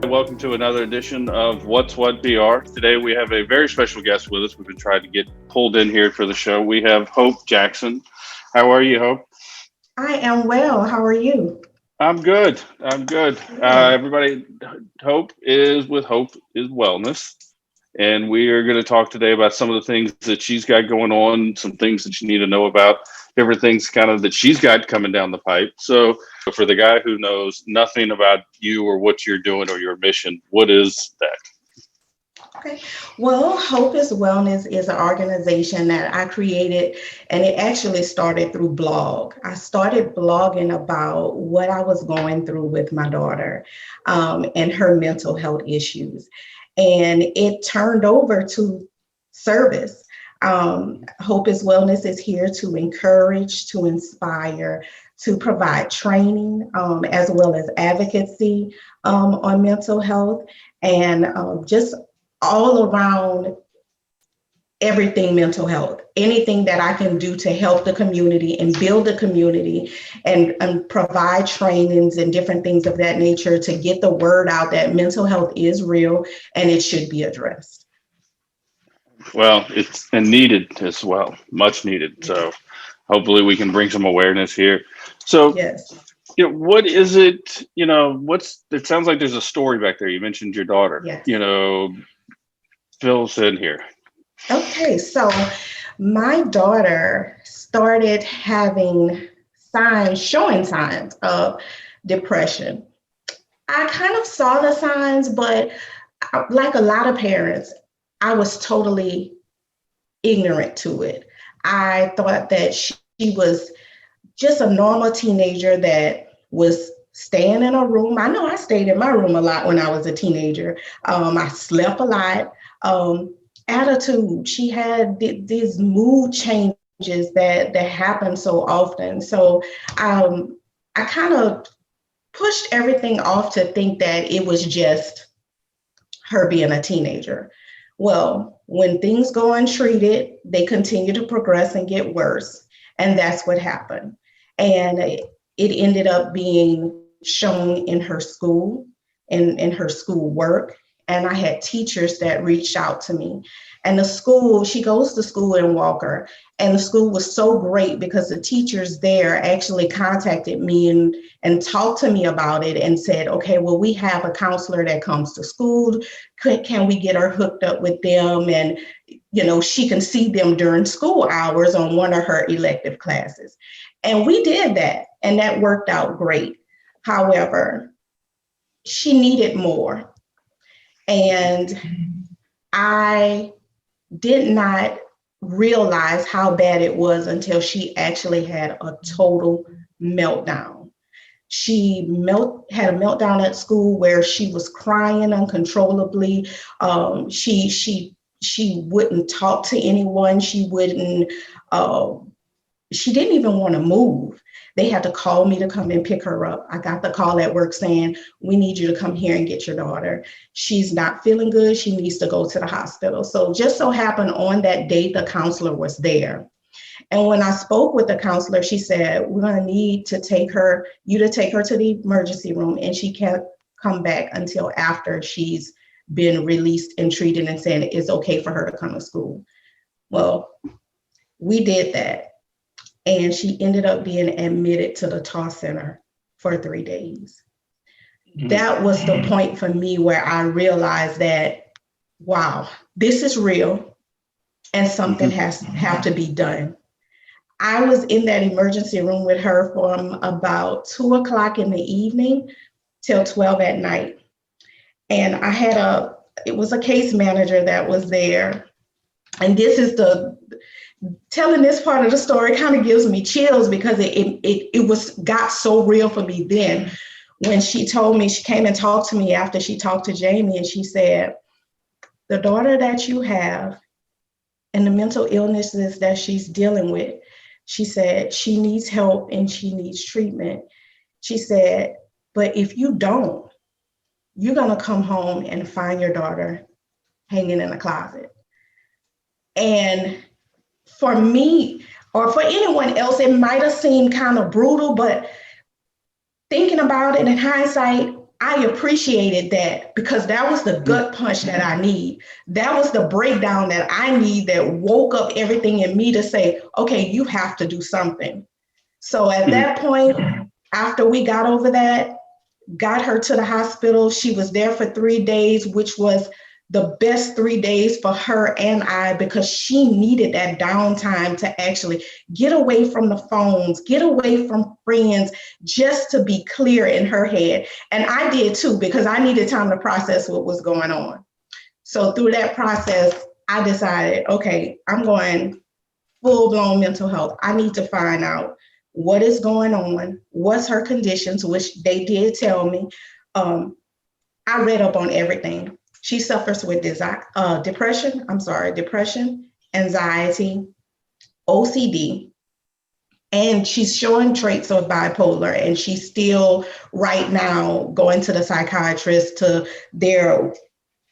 Welcome to another edition of What's What PR. Today we have a very special guest with us. We've been trying to get pulled in here for the show. We have Hope Jackson. How are you, Hope? I am well. How are you? I'm good. I'm good. Good. Everybody, Hope is with Hope is Wellness. And we are going to talk today about some of the things that she's got going on, some things that you need to know about, different things kind of that she's got coming down the pipe. So, for the guy who knows nothing about you or what you're doing or your mission, what is that? Okay. Well, Hope is Wellness is an organization that I created, and it actually started through blog. I started blogging about what I was going through with my daughter and her mental health issues. And it turned over to service. Hope is Wellness is here to encourage, to inspire, to provide training, as well as advocacy on mental health, and just all around everything mental health, anything that I can do to help the community and build the community and provide trainings and different things of that nature to get the word out that mental health is real and it should be addressed. Well, it's and needed as well, much needed. So, hopefully, we can bring some awareness here. So, Yes. what is it? What's it sounds like there's a story back there. You mentioned your daughter. Yes. Fill us in here. Okay, so my daughter started having showing signs of depression. I kind of saw the signs, but like a lot of parents, I was totally ignorant to it. I thought that she was just a normal teenager that was staying in a room. I know I stayed in my room a lot when I was a teenager. I slept a lot. Attitude, she had these mood changes that happen so often. So I kind of pushed everything off to think that it was just her being a teenager. Well, when things go untreated, they continue to progress and get worse. And that's what happened. And it ended up being shown in her school, in her school work. And I had teachers that reached out to me. And the school, she goes to school in Walker, and the school was so great because the teachers there actually contacted me and talked to me about it and said, okay, well, we have a counselor that comes to school. Can we get her hooked up with them? And, she can see them during school hours on one of her elective classes. And we did that, and that worked out great. However, she needed more. And I did not realize how bad it was until she actually had a total meltdown. She had a meltdown at school where she was crying uncontrollably. She wouldn't talk to anyone. She wouldn't. She didn't even want to move. They had to call me to come and pick her up. I got the call at work saying, we need you to come here and get your daughter. She's not feeling good. She needs to go to the hospital. So just so happened on that date, the counselor was there. And when I spoke with the counselor, she said, we're going to need to take her to the emergency room, and she can't come back until after she's been released and treated and saying it's okay for her to come to school. Well, we did that. And she ended up being admitted to the TAW Center for 3 days. That was the point for me where I realized that, wow, this is real and something have to be done. I was in that emergency room with her from about 2:00 in the evening till 12 at night. And it was a case manager that was there. And this is telling this part of the story kind of gives me chills because it got so real for me then. When she told me, she came and talked to me after she talked to Jamie, and she said, the daughter that you have and the mental illnesses that she's dealing with, she said she needs help and she needs treatment. She said, but if you don't, you're going to come home and find your daughter hanging in a closet. And for me, or for anyone else, it might have seemed kind of brutal, but thinking about it in hindsight, I appreciated that because that was the gut punch that I need. That was the breakdown that I need that woke up everything in me to say, okay, you have to do something. So at Mhm. that point, after we got over that, got her to the hospital. She was there for 3 days, which was the best 3 days for her and I because she needed that downtime to actually get away from the phones, get away from friends, just to be clear in her head. And I did too, because I needed time to process what was going on. So through that process, I decided, okay, I'm going full blown mental health. I need to find out what is going on, what's her conditions, which they did tell me. Um, I read up on everything. She suffers with depression, anxiety, OCD, and she's showing traits of bipolar. And she's still right now going to the psychiatrist to they're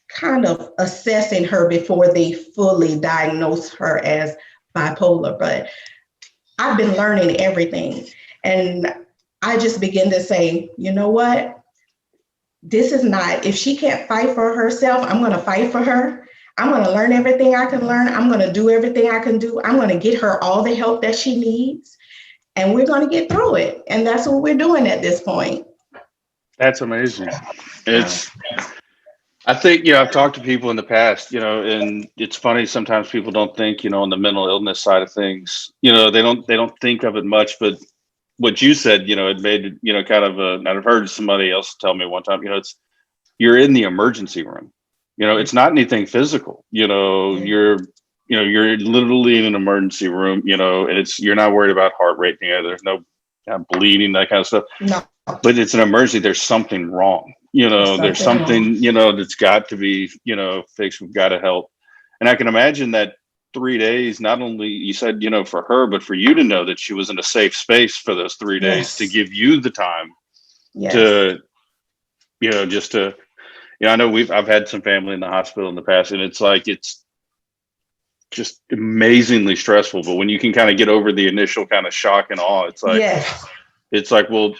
kind of assessing her before they fully diagnose her as bipolar. But I've been learning everything. And I just begin to say, you know what? This is not, if she can't fight for herself, I'm going to fight for her. I'm going to learn everything I can learn. I'm going to do everything I can do. I'm going to get her all the help that she needs. And we're going to get through it. And that's what we're doing at this point. That's amazing. It's, I think, I've talked to people in the past, and it's funny. Sometimes people don't think, on the mental illness side of things, they don't think of it much, but what you said, it made, kind of and I've heard somebody else tell me one time, you're in the emergency room. It's not anything physical. You're literally in an emergency room. And you're not worried about heart rate. There's no bleeding, that kind of stuff. No, But it's an emergency. There's something wrong. There's something that's got to be fixed. We've got to help. And I can imagine that 3 days, not only you said for her, but for you to know that she was in a safe space for those 3 days to give you the time to just to I know I've had some family in the hospital in the past, and it's just amazingly stressful. But when you can kind of get over the initial kind of shock and awe, it's like, well,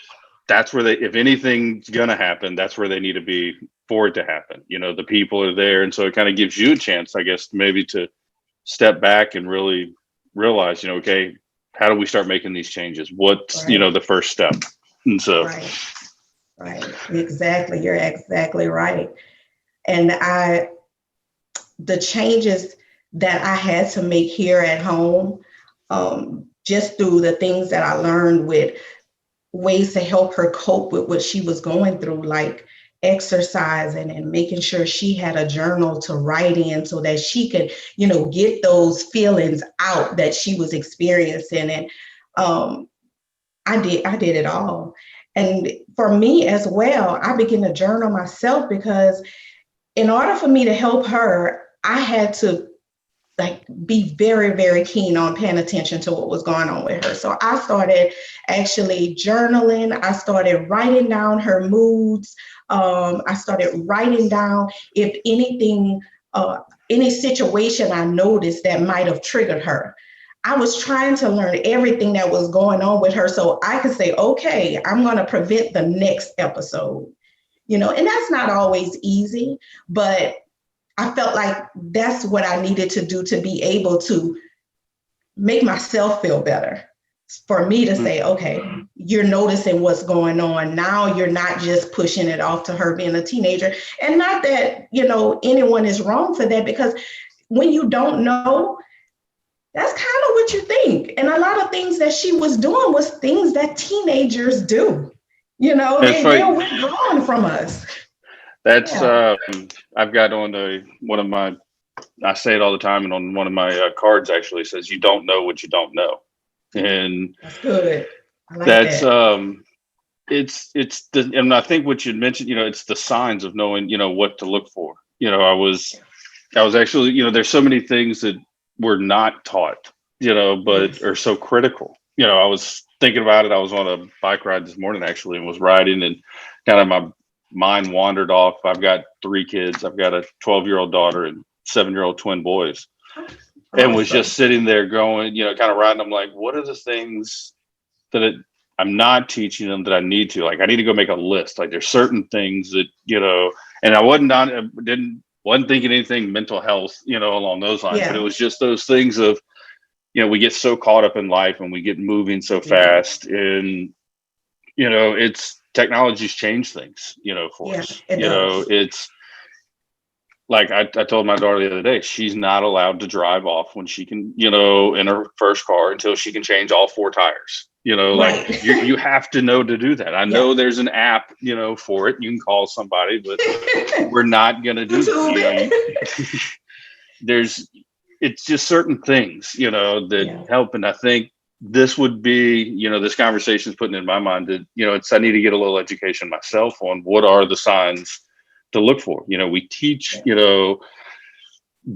that's where if anything's gonna happen, that's where they need to be for it to happen. The people are there, and so it kind of gives you a chance, I guess, maybe to step back and really realize, okay, how do we start making these changes? What's the first step? And so right, exactly, you're exactly right. And the changes that I had to make here at home, just through the things that I learned with ways to help her cope with what she was going through, like exercising and making sure she had a journal to write in so that she could, get those feelings out that she was experiencing. And I did it all. And for me as well, I began to journal myself because in order for me to help her, I had to be very, very keen on paying attention to what was going on with her. So I started actually journaling. I started writing down her moods. I started writing down if anything, any situation I noticed that might have triggered her. I was trying to learn everything that was going on with her so I could say, okay, I'm going to prevent the next episode. And that's not always easy, but I felt like that's what I needed to do to be able to make myself feel better. For me to say, okay, you're noticing what's going on. Now you're not just pushing it off to her being a teenager. And not that, anyone is wrong for that, because when you don't know, that's kind of what you think. And a lot of things that she was doing was things that teenagers do. They're withdrawn from us. That's I've got on one of my, I say it all the time, and on one of my cards actually says, "You don't know what you don't know," and that's good. I like that's that. It's the, and I think what you mentioned, it's the signs of knowing, what to look for. I was actually, there's so many things that we're not taught, but are so critical. I was thinking about it. I was on a bike ride this morning actually, and was riding, and kind of my mind wandered off. I've got 3 kids. I've got a 12-year-old daughter and 7-year-old twin boys, and was just sitting there going, kind of riding. I'm like, what are the things that I'm not teaching them that I need to. Like, I need to go make a list. Like, there's certain things that, and I wasn't thinking anything mental health, along those lines, but it Yeah. was just those things of, we get so caught up in life and we get moving so Yeah. fast, and, it's technology's changed things, for Yeah. us. It does. It's like, I told my daughter the other day, she's not allowed to drive off when she can, in her first car until she can change all four tires. Like, Right. you have to know to do that. I Yeah. know there's an app, for it. You can call somebody, but we're not going to do that. There's, it's just certain things, that Yeah. help. And I think this would be, this conversation is putting in my mind that, I need to get a little education myself on what are the signs to look for. We teach,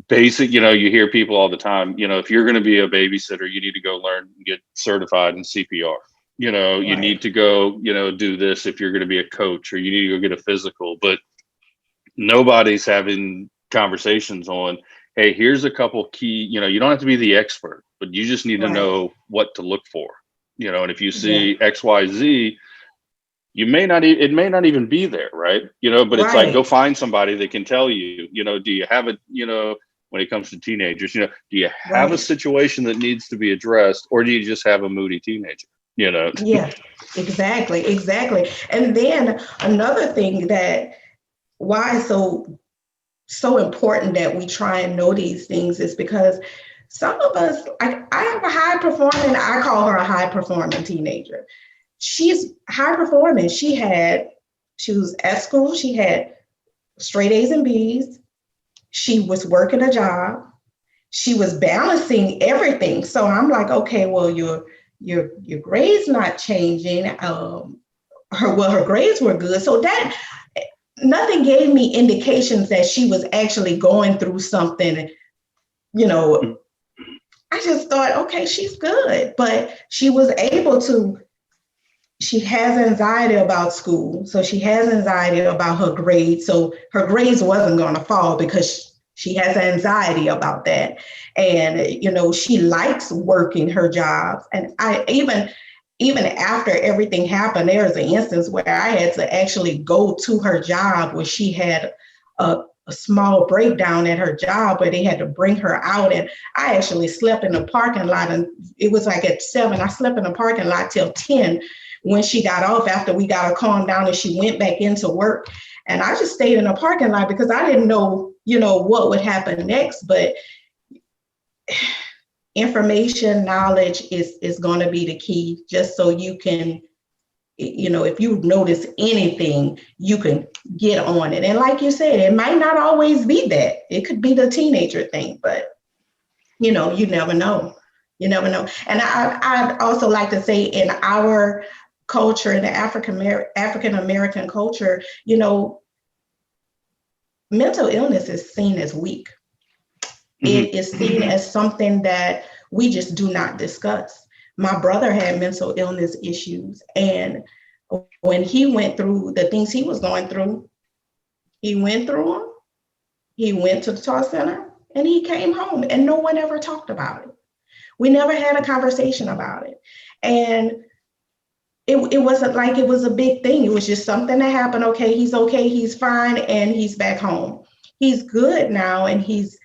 basic, you hear people all the time, if you're going to be a babysitter, you need to go learn and get certified in CPR. You Right. need to go, do this if you're going to be a coach, or you need to go get a physical. But nobody's having conversations on, hey, here's a couple key, you don't have to be the expert, but you just need to Right. know what to look for. And if you Yeah. see XYZ, it may not even be there, right? But it's like, go Right. find somebody that can tell you, do you have when it comes to teenagers, do you have a Right. situation that needs to be addressed, or do you just have a moody teenager? Yeah. Exactly. Exactly. And then another thing that why it's so important that we try and know these things is because some of us, I have a high performing, I call her a high performing teenager. She's high performing. She was at school, she had straight A's and B's. She was working a job. She was balancing everything. So I'm like, okay, well, your grades not changing. Her grades were good. So that nothing gave me indications that she was actually going through something, you know. I just thought, okay, she's good. But she has anxiety about school. So she has anxiety about her grades. So her grades wasn't going to fall because she has anxiety about that. And, she likes working her jobs. And I even after everything happened, there was an instance where I had to actually go to her job where she had a small breakdown at her job where they had to bring her out. And I actually slept in the parking lot, and it was like at 7. I slept in the parking lot till 10 when she got off after we got her calmed down and she went back into work. And I just stayed in the parking lot because I didn't know, what would happen next. But information, knowledge is going to be the key, just so you can, if you notice anything, you can get on it. And like you said, it might not always be that. It could be the teenager thing, but you never know. You never know. And I'd also like to say, in our culture, in the African American culture, mental illness is seen as weak. It is seen as something that we just do not discuss. My brother had mental illness issues, and when he went through the things he was going through, he went through them. He went to the Talk Center and he came home, and no one ever talked about it. We never had a conversation about it. And it wasn't like it was a big thing. It was just something that happened. Okay, he's fine, and he's back home. He's good now, and he's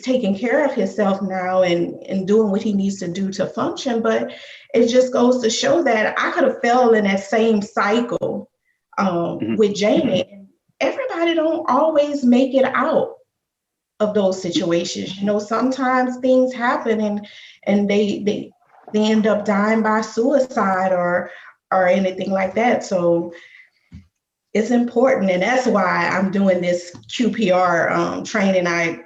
taking care of himself now and doing what he needs to do to function. But it just goes to show that I could have fell in that same cycle with Jamie. And everybody don't always make it out of those situations. Sometimes things happen and they end up dying by suicide or anything like that. So it's important. And that's why I'm doing this QPR training. I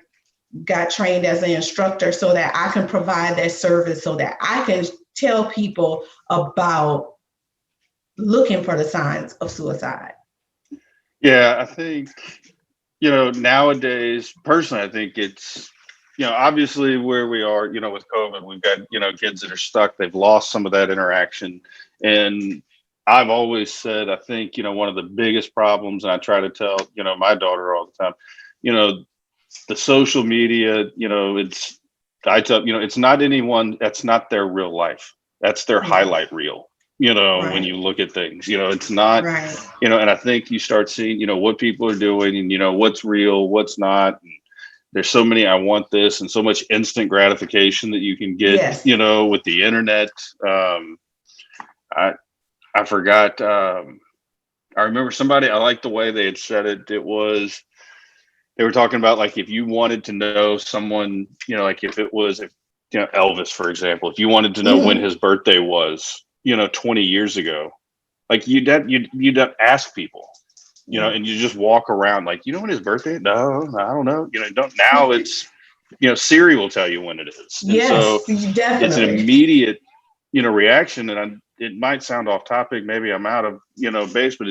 got trained as an instructor so that I can provide that service, so that I can tell people about looking for the signs of suicide. Yeah, I think, nowadays, personally, I think it's, obviously where we are, with COVID, we've got, kids that are stuck. They've lost some of that interaction. And I've always said, I think, one of the biggest problems, and I try to tell, my daughter all the time, the social media, it's not anyone, that's not their real life. That's their highlight reel. when Right. you look at things. It's not, Right. and I think you start seeing, what people are doing and, what's real, what's not. And there's so many, I want this, and so much instant gratification that you can get, Yes. with the internet. I, I forgot, I remember somebody, I like the way they had said it. It was, they were talking about like if you wanted to know someone, like if it was if Elvis, for example, if you wanted to know when Hmm. his birthday was, 20 years ago, like you'd ask people, Yeah. and you just walk around like, when his birthday? No, I don't know. Don't now it's Siri will tell you when it is. And so Yes, you it's an definitely. immediate, reaction. And it might sound off topic, maybe I'm out of, base, but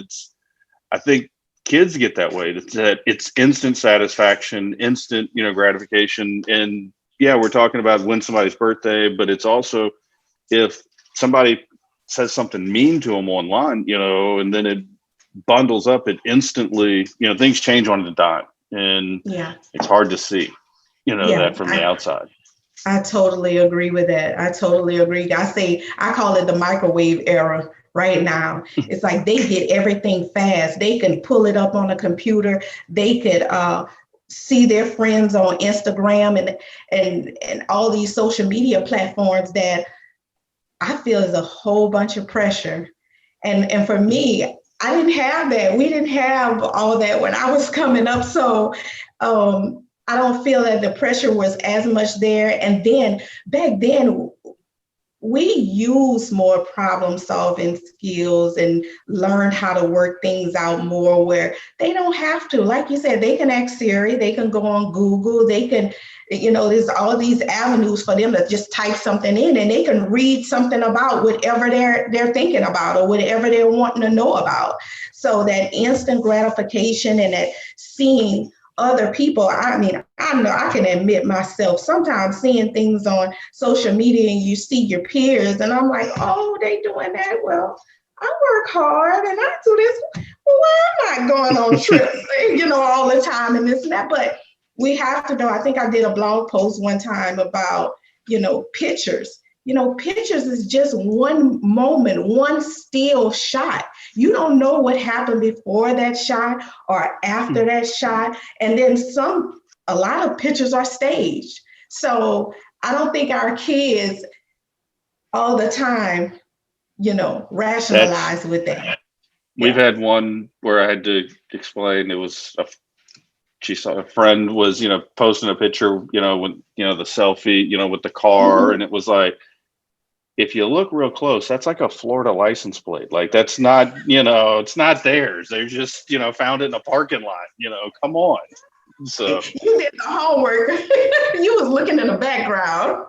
I think kids get that way. That it's instant satisfaction, instant, gratification. And yeah, we're talking about when somebody's birthday, but it's also if somebody says something mean to them online, and then it bundles up, it instantly, things change on the dime, and Yeah. it's hard to see, Yeah. that from the outside. I totally agree with that. I totally agree. I call it the microwave era right now. It's like they get everything fast. They can pull it up on a computer. They could see their friends on Instagram and all these social media platforms that I feel is a whole bunch of pressure. And for me, I didn't have that. We didn't have all that when I was coming up. So I don't feel that the pressure was as much there. And then back then, we use more problem solving skills and learn how to work things out more where they don't have to. Like you said, they can ask Siri, they can go on Google, they can, there's all these avenues for them to just type something in and they can read something about whatever they're thinking about or whatever they're wanting to know about. So that instant gratification and that seeing other people. I mean, I know I can admit myself sometimes seeing things on social media and you see your peers and I'm like, oh, they doing that. Well, I work hard and I do this. Well, why am I going on trips, all the time and this and that? But we have to know, I think I did a blog post one time about, pictures. Pictures is just one moment, one still shot. You don't know what happened before that shot or after that shot. And then a lot of pictures are staged. So I don't think our kids all the time, That's rationalize with that. We've Yeah. had one where I had to explain. It was she saw a friend was posting a picture, when the selfie, with the car, Mhm. and it was like, if you look real close, that's like a Florida license plate. Like that's not, it's not theirs. They just, found it in a parking lot. Come on. So, You did the homework. You was looking in the background.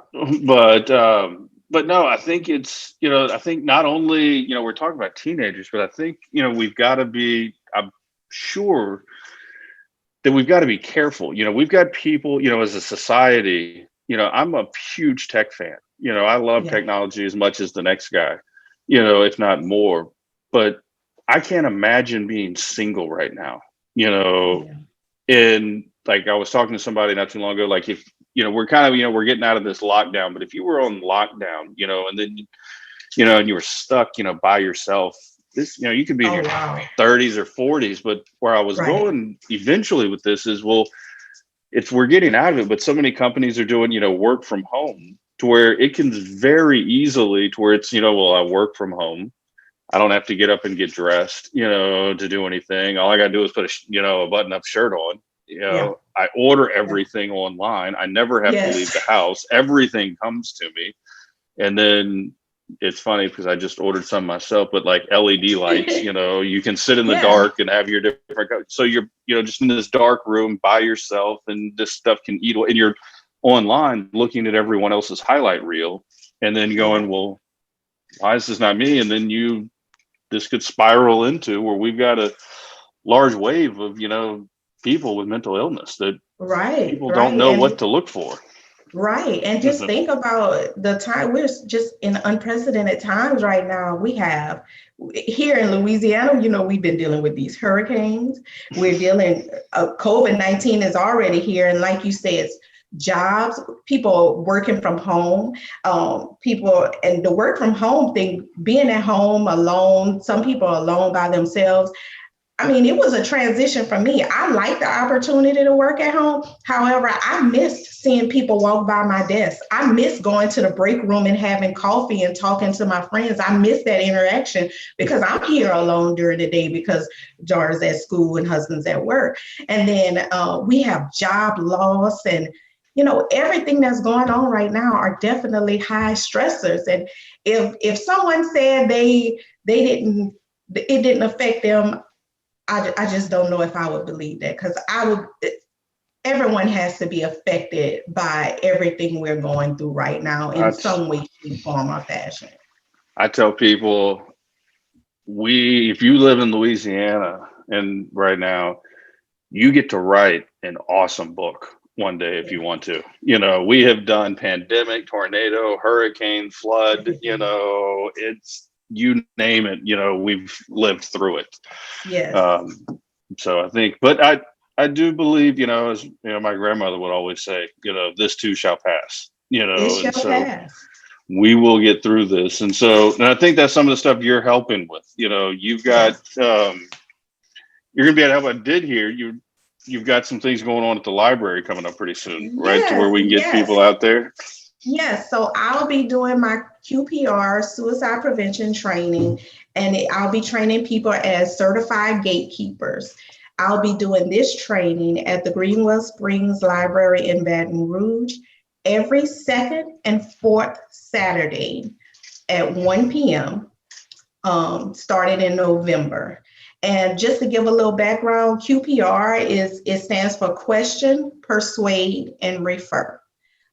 but no, I think it's, I think not only, we're talking about teenagers, but I think, we've got to be, I'm sure that we've got to be careful. We've got people, as a society, I'm a huge tech fan. I love Yeah. technology as much as the next guy, if not more. But I can't imagine being single right now, Yeah. and like I was talking to somebody not too long ago, like if, we're kind of, we're getting out of this lockdown, but if you were on lockdown, and then, and you were stuck, by yourself, this, you could be in Oh, your wow. 30s or 40s. But where I was Right. going eventually with this is, well, it's we're getting out of it, but so many companies are doing, work from home to where it can very easily to where it's, well, I work from home. I don't have to get up and get dressed, to do anything. All I got to do is put a button up shirt on. Yeah. I order Yeah. everything online. I never have to leave Yes. the house. Everything comes to me. And then it's funny because I just ordered some myself, but like LED lights, you can sit in the Yeah. dark and have your different. So you're, just in this dark room by yourself, and this stuff can eat. And you're online looking at everyone else's highlight reel, and then Yeah. going, well, why is this not me? And then this could spiral into where we've got a large wave of, people with mental illness that Right. people don't Right. know what to look for. Right. And just think about the time we're just in unprecedented times right now. We have here in Louisiana, we've been dealing with these hurricanes. We're dealing, COVID-19 is already here. And like you said, jobs, people working from home, people, and the work from home thing, being at home alone, some people are alone by themselves. I mean, it was a transition for me. I like the opportunity to work at home. However, I missed seeing people walk by my desk. I miss going to the break room and having coffee and talking to my friends. I miss that interaction because I'm here alone during the day because daughter's at school and husband's at work. And then we have job loss and everything that's going on right now are definitely high stressors. And if someone said it didn't affect them, I just don't know if I would believe that because everyone has to be affected by everything we're going through right now in some way, shape, form, or fashion. I tell people, if you live in Louisiana and right now, you get to write an awesome book one day if you want to. We have done pandemic, tornado, hurricane, flood, it's, you name it, we've lived through it. Yes. So I think, but I do believe, as my grandmother would always say, this too shall pass, It shall pass. We will get through this. And I think that's some of the stuff you're helping with. You've got, you're going to be able to help. I did hear you've got some things going on at the library coming up pretty soon, right? Yes, to where we can get people out there. Yes, so I'll be doing my QPR suicide prevention training, and I'll be training people as certified gatekeepers. I'll be doing this training at the Greenwell Springs Library in Baton Rouge every second and fourth Saturday at 1 p.m. Starting in November. And just to give a little background, QPR it stands for question, persuade, and refer.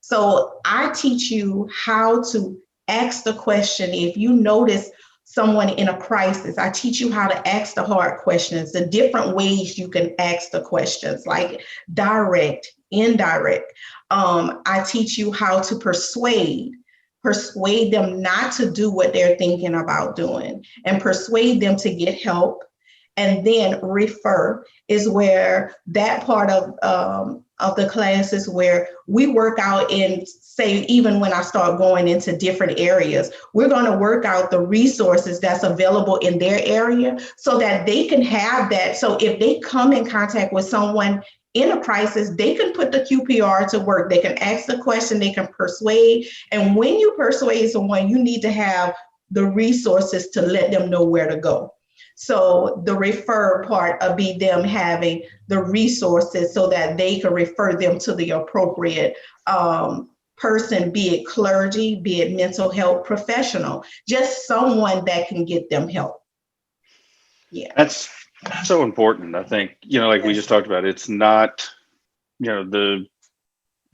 So I teach you how to ask the question. If you notice someone in a crisis, I teach you how to ask the hard questions, the different ways you can ask the questions, like direct, indirect. I teach you how to persuade them not to do what they're thinking about doing, and persuade them to get help. And then refer is where that part of the class is where we work out in, say, even when I start going into different areas, we're going to work out the resources that's available in their area so that they can have that. So if they come in contact with someone in a crisis, they can put the QPR to work. They can ask the question, they can persuade. And when you persuade someone, you need to have the resources to let them know where to go. So the refer part of be them having the resources so that they can refer them to the appropriate person, be it clergy, be it mental health professional, just someone that can get them help. Yeah. That's so important. I think, like we just talked about, it's not,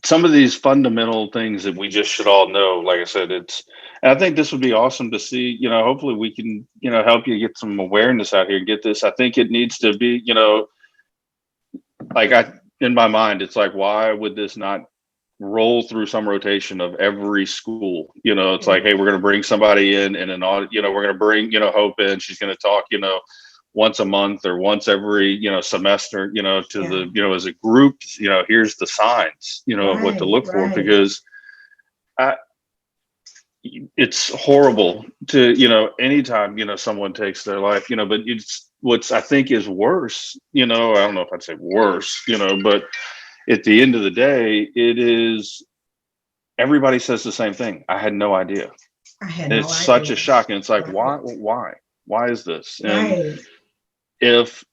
some of these fundamental things that we just should all know. Like I said, and I think this would be awesome to see, hopefully we can, help you get some awareness out here and get this. I think it needs to be, in my mind, it's like, why would this not roll through some rotation of every school? It's like, hey, we're going to bring somebody in and we're going to bring, Hope in, she's going to talk, once a month or once every, semester, to the, as a group, here's the signs, of what to look for, because it's horrible to, anytime, someone takes their life, but what's I think is worse, I don't know if I'd say worse, but at the end of the day, it is, everybody says the same thing. I had no idea. It's such a shock. And it's like, why is this? And if,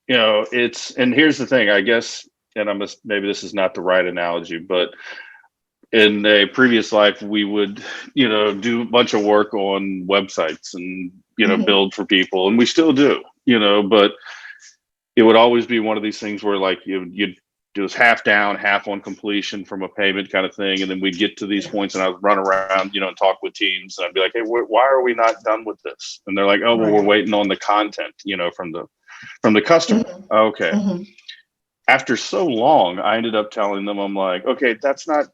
and here's the thing, I guess, and maybe this is not the right analogy, but in a previous life, we would, do a bunch of work on websites and, build for people, and we still do, but it would always be one of these things where like you'd do this half down, half on completion from a payment kind of thing. And then we'd get to these points and I would run around, and talk with teams, and I'd be like, hey, why are we not done with this? And they're like, oh, well, we're waiting on the content, from the customer. Okay. After so long, I ended up telling them, I'm like, okay, that's not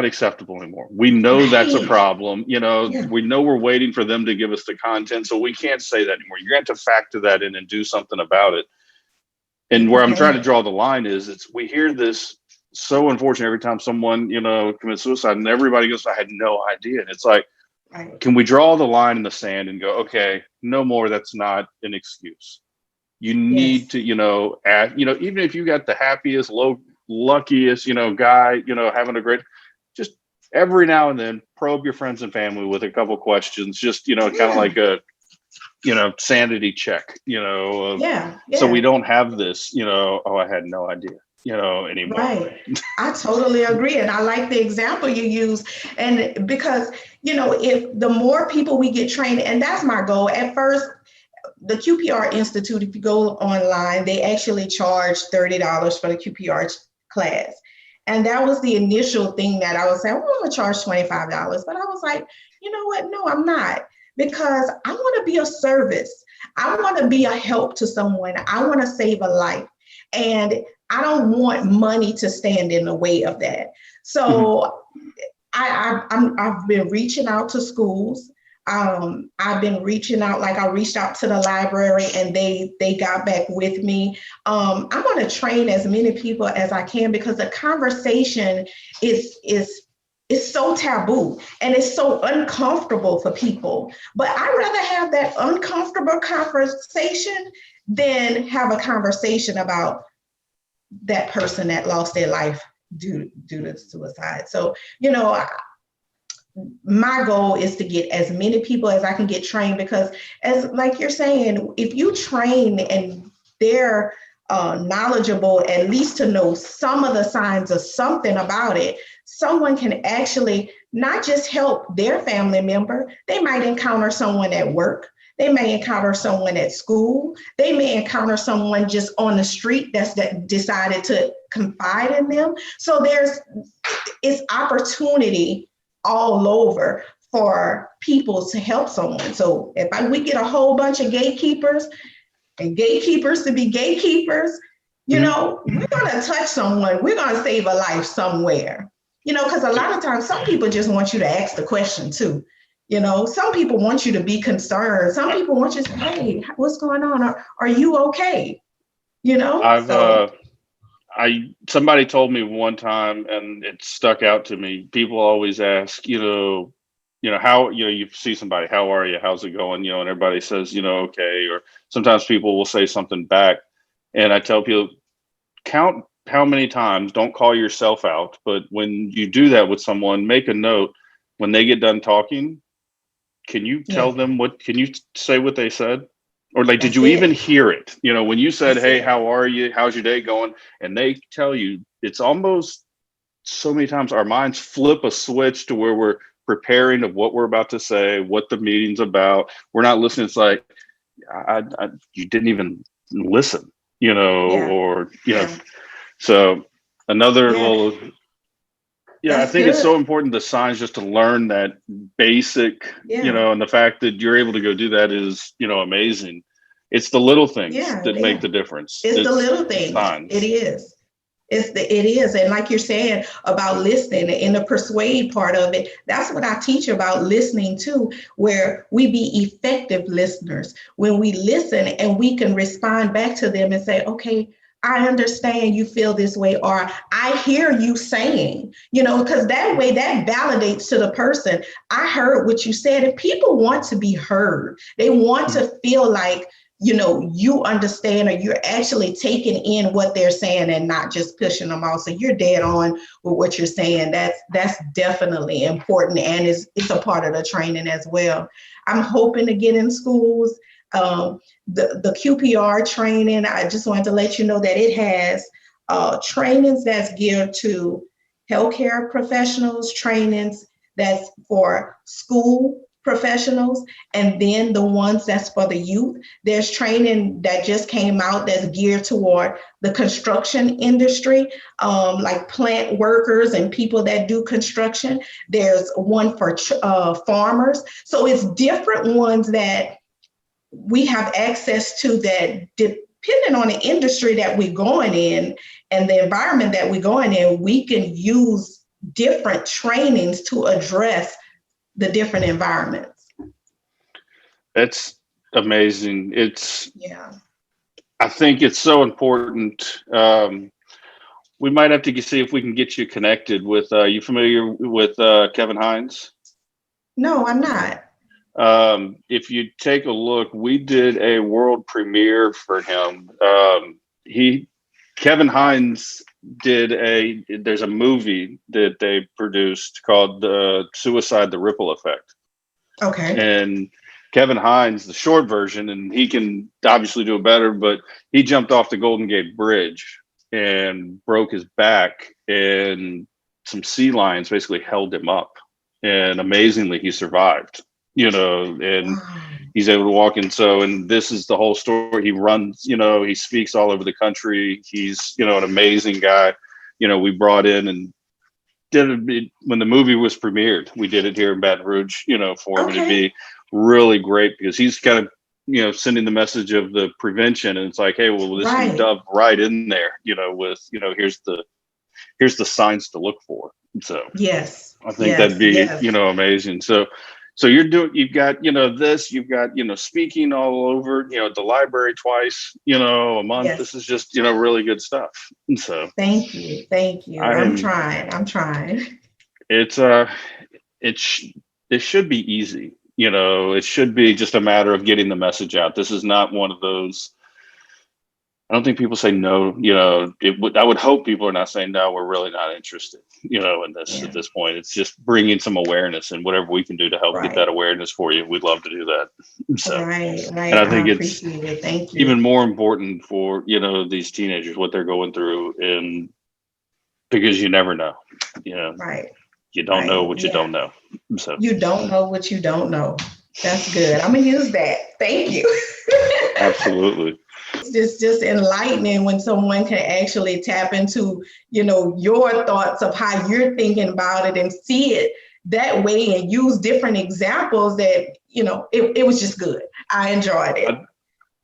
acceptable anymore. We know that's a problem. We know we're waiting for them to give us the content. So we can't say that anymore. You're going to have to factor that in and do something about it. And where I'm trying to draw the line is we hear this so unfortunate every time someone, commits suicide and everybody goes, I had no idea. And it's like, Right. can we draw the line in the sand and go, okay, no more, that's not an excuse. You need Yes. to, even if you got the happiest, luckiest, guy, having a great, just every now and then probe your friends and family with a couple questions, just, kind of Yeah. like a, sanity check, of, Yeah. so we Yeah. don't have this, oh, I had no idea, anymore. Right. I totally agree. And I like the example you use. And because, if the more people we get trained, and that's my goal. At first, the QPR Institute, if you go online, they actually charge $30 for the QPR class. And that was the initial thing that I was saying, well, I'm going to charge $25. But I was like, you know what? No, I'm not. Because I want to be a service. I want to be a help to someone. I want to save a life. And I don't want money to stand in the way of that. Mhm. So I've been reaching out to schools. I've been reaching out, like I reached out to the library and they got back with me. I'm going to train as many people as I can because the conversation is so taboo and it's so uncomfortable for people. But I'd rather have that uncomfortable conversation than have a conversation about that person that lost their life due to suicide. So, my goal is to get as many people as I can get trained because, as like you're saying, if you train and they're knowledgeable, at least to know some of the signs of something about it, someone can actually not just help their family member, they might encounter someone at work. They may encounter someone at school. They may encounter someone just on the street that decided to confide in them. So it's opportunity all over for people to help someone. So if we get a whole bunch of gatekeepers and gatekeepers to be gatekeepers, Mhm. we're going to touch someone. We're going to save a life somewhere. Because a lot of times some people just want you to ask the question too. Some people want you to be concerned. Some people want you to say, hey, what's going on? Are you okay? I've So somebody told me one time and it stuck out to me. People always ask, how, you see somebody, how are you? How's it going? And everybody says, okay. Or sometimes people will say something back. And I tell people, count how many times, don't call yourself out. But when you do that with someone, make a note when they get done talking. Can you tell yeah, them can you say what they said? Or like, did that's you even it. hear it? When you said, That's hey, it. how are you? How's your day going? And they tell you, it's almost so many times our minds flip a switch to where we're preparing of what we're about to say, what the meeting's about. We're not listening. It's like, you didn't even listen, Yeah, or, yeah, so another yeah. little, I That's think it's so good. important the signs just to learn that basic, Yeah, and the fact that you're able to go do that is, amazing. It's the little things yeah, that make yeah. the difference. It's the It's little the things. It signs. is. It is. And like you're saying about listening in the persuade part of it, that's what I teach about listening too, where we be effective listeners. When we listen and we can respond back to them and say, okay, I understand you feel this way, or I hear you saying, because that way that validates to the person. I heard what you said. And people want to be heard. They want Mhm. to feel like you understand or you're actually taking in what they're saying and not just pushing them off. So you're dead on with what you're saying. That's definitely important and it's a part of the training as well. I'm hoping to get in schools. The QPR training, I just wanted to let you know that it has trainings that's geared to healthcare professionals, trainings that's for school professionals, and then the ones that's for the youth. There's training that just came out that's geared toward the construction industry, like plant workers and people that do construction. There's one for farmers. So it's different ones that we have access to that depending on the industry that we're going in and the environment that we're going in, we can use different trainings to address the different environments. That's amazing. Yeah. I think it's so important. We might have to see if we can get you connected with. You familiar with Kevin Hines? No, I'm not. If you take a look, we did a world premiere for him. He Kevin Hines there's a movie that they produced called Suicide: The Ripple Effect. Okay. And Kevin Hines, the short version, and he can obviously do it better, but he jumped off the Golden Gate Bridge and broke his back, and some sea lions basically held him up. And amazingly, he survived, and Wow. he's able to walk in. So, and this is the whole story. He runs, he speaks all over the country. He's, an amazing guy. We brought in and did it when the movie was premiered. We did it here in Baton Rouge, for him to be really great, because he's kind of, sending the message of the prevention. And it's like, hey, well, this can dove right in there, with, here's the signs to look for. So Yes. I think that'd be, amazing. So you've got, this, you've got, speaking all over, the library twice, a month. Yes. This is just, really good stuff. And so thank you. I'm trying. It's it should be easy. It should be just a matter of getting the message out. This is not one of those. I don't think people say no. I would hope people are not saying no. We're really not interested. In this at this point. It's just bringing some awareness, and whatever we can do to help get that awareness for you, we'd love to do that. So, right. And I think it's appreciate it. Thank you. even more important for these teenagers, what they're going through, and because you never know. Right. You don't know what you don't know. So you don't know what you don't know. That's good. I'm gonna use that. Thank you. Absolutely. It's just enlightening when someone can actually tap into, your thoughts of how you're thinking about it and see it that way and use different examples that, it was just good. I enjoyed it.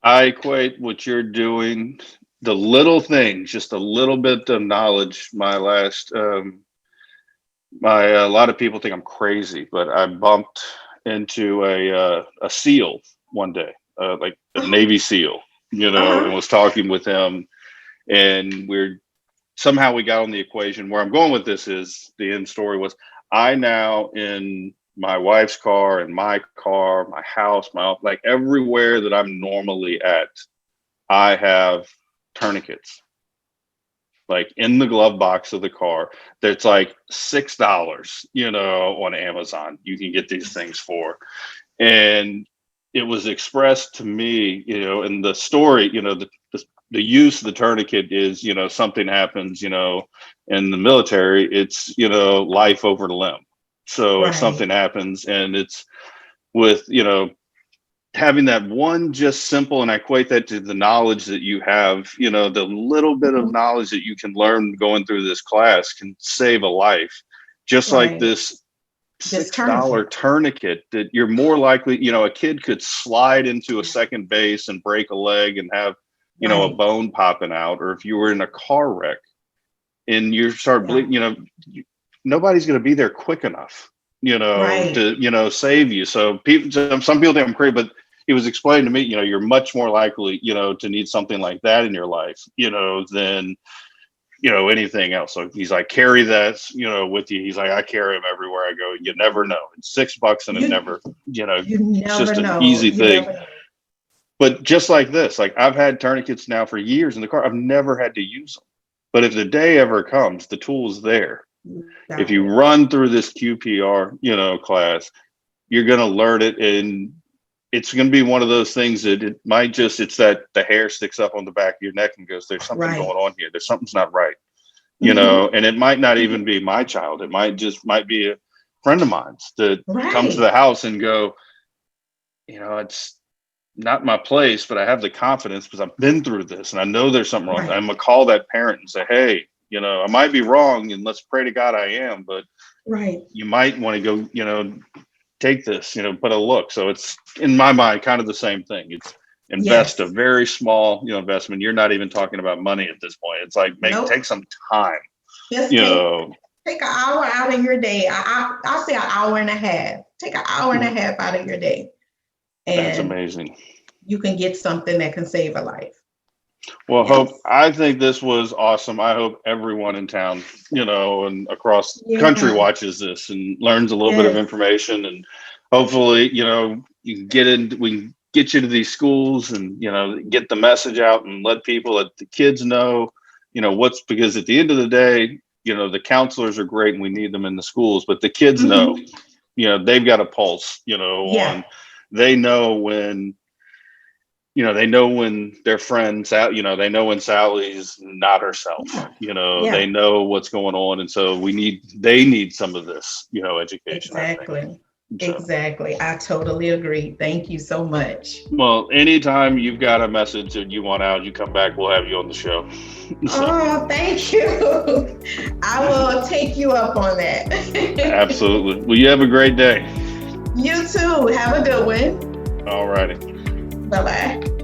I equate what you're doing, the little things, just a little bit of knowledge. A lot of people think I'm crazy, but I bumped into a SEAL one day, like a Navy SEAL, and was talking with him, and somehow we got on the equation. Where I'm going with this is the end story was I now, in my wife's car, in my car, my house, like everywhere that I'm normally at, I have tourniquets. Like in the glove box of the car, that's like $6, on Amazon. You can get these things for, and it was expressed to me, in the story, the use of the tourniquet is, something happens, in the military, it's, life over the limb. So if something happens, and it's with, having that one just simple, and I equate that to the knowledge that you have, the little bit of knowledge that you can learn going through this class can save a life. Just like this $6 tourniquet that you're more likely, a kid could slide into a second base and break a leg and have, a bone popping out. Or if you were in a car wreck and you start bleeding, nobody's going to be there quick enough, to, save you. So some people think I'm crazy, but it was explained to me, you're much more likely, to need something like that in your life, than, anything else. So he's like, carry that, with you. He's like, I carry them everywhere I go. You never know. It's $6 and it never, it's just an easy thing. But just like this, like I've had tourniquets now for years in the car. I've never had to use them. But if the day ever comes, the tool is there. If you run through this QPR, class, you're going to learn it. And it's going to be one of those things that it might it's that the hair sticks up on the back of your neck and goes, there's something going on here. There's something's not right, and it might not even be my child. It might be a friend of mine's that comes to the house and go, it's not my place, but I have the confidence because I've been through this and I know there's something wrong. I'm going to call that parent and say, hey, I might be wrong, and let's pray to God I am, but you might want to go, take this, put a look. So it's, in my mind, kind of the same thing. It's invest a very small, investment. You're not even talking about money at this point. It's like take some time. Just take an hour out of your day. I'll say an hour and a half. Take an hour and a half out of your day. And that's amazing. You can get something that can save a life. Well, Yes. I think this was awesome. I hope everyone in town, and across the country Yeah. watches this and learns a little bit of Yes. information. And hopefully, you can we can get you to these schools and, get the message out and let the kids know, because at the end of the day, the counselors are great and we need them in the schools, but the kids know, Mhm. they've got a pulse, Yeah. they know when they know when their friends out, they know when Sally's not herself, Yeah. they Yeah. know what's going on. And so they need some of this, education, I think. Exactly. So, Exactly. I totally agree. Thank you so much. well, anytime you've got a message that you want out, you come back, we'll have you on the show. So, Oh, thank you. I will take you up on that. absolutely. Well, you have a great day. You too. Have a good one. All righty. Bye bye.